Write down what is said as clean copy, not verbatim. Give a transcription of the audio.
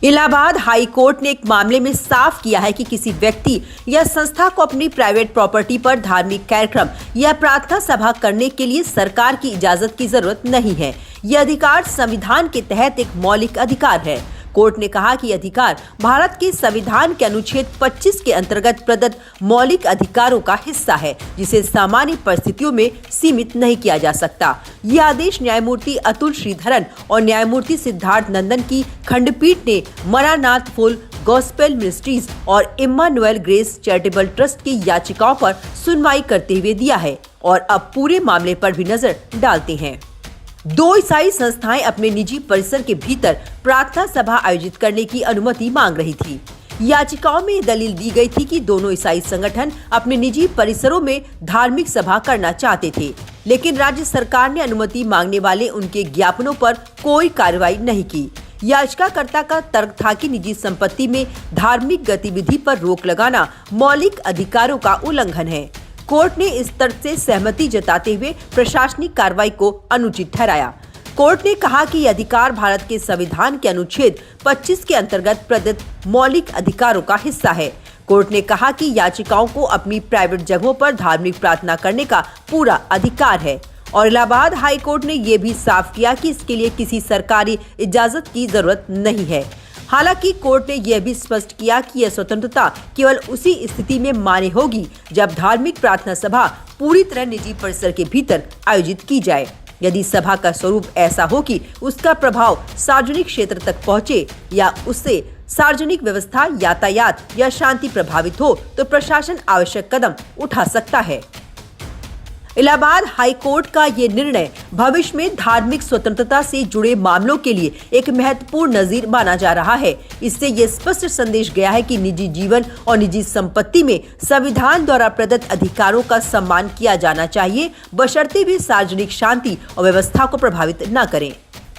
Allahabad high court ने एक मामले में साफ किया है कि किसी व्यक्ति या संस्था को अपनी प्राइवेट प्रॉपर्टी पर धार्मिक कार्यक्रम या प्रार्थना सभा करने के लिए सरकार की इजाजत की जरूरत नहीं है। यह अधिकार संविधान के तहत एक मौलिक अधिकार है। कोर्ट ने कहा कि अधिकार भारत के संविधान के अनुच्छेद 25 के अंतर्गत प्रदत्त मौलिक अधिकारों का हिस्सा है, जिसे सामान्य परिस्थितियों में सीमित नहीं किया जा सकता। यह आदेश न्यायमूर्ति अतुल श्रीधरन और न्यायमूर्ति सिद्धार्थ नंदन की खंडपीठ ने मरानाथ फुल गॉस्पेल मिनिस्ट्रीज और इम्मानुएल ग्रेस चैरिटेबल ट्रस्ट की याचिकाओं पर सुनवाई करते हुए दिया है। और अब पूरे मामले पर भी नजर डालते हैं। दो ईसाई संस्थाएं अपने निजी परिसर के भीतर प्रार्थना सभा आयोजित करने की अनुमति मांग रही थी। याचिकाओं में दलील दी गई थी कि दोनों ईसाई संगठन अपने निजी परिसरों में धार्मिक सभा करना चाहते थे, लेकिन राज्य सरकार ने अनुमति मांगने वाले उनके ज्ञापनों पर कोई कार्रवाई नहीं की। याचिकाकर्ता का तर्क था कि निजी संपत्ति में धार्मिक गतिविधि पर रोक लगाना मौलिक अधिकारों का उल्लंघन है। कोर्ट ने इस तर्क से सहमति जताते हुए प्रशासनिक कार्रवाई को अनुचित ठहराया। कोर्ट ने कहा कि यह अधिकार भारत के संविधान के अनुच्छेद 25 के अंतर्गत प्रदत्त मौलिक अधिकारों का हिस्सा है। कोर्ट ने कहा कि याचिकाओं को अपनी प्राइवेट जगहों पर धार्मिक प्रार्थना करने का पूरा अधिकार है। और इलाहाबाद हाई कोर्ट ने यह भी साफ किया कि इसके लिए किसी सरकारी इजाजत की जरूरत नहीं है। हालांकि कोर्ट ने यह भी स्पष्ट किया कि यह स्वतंत्रता केवल उसी स्थिति में मान्य होगी जब धार्मिक प्रार्थना सभा पूरी तरह निजी परिसर के भीतर आयोजित की जाए। यदि सभा का स्वरूप ऐसा हो कि उसका प्रभाव सार्वजनिक क्षेत्र तक पहुंचे या उससे सार्वजनिक व्यवस्था, यातायात या शांति प्रभावित हो, तो प्रशासन आवश्यक कदम उठा सकता है। इलाहाबाद हाई कोर्ट का ये निर्णय भविष्य में धार्मिक स्वतंत्रता से जुड़े मामलों के लिए एक महत्वपूर्ण नजीर माना जा रहा है। इससे ये स्पष्ट संदेश गया है कि निजी जीवन और निजी संपत्ति में संविधान द्वारा प्रदत्त अधिकारों का सम्मान किया जाना चाहिए, बशर्ते वे सार्वजनिक शांति और व्यवस्था को प्रभावित न करें।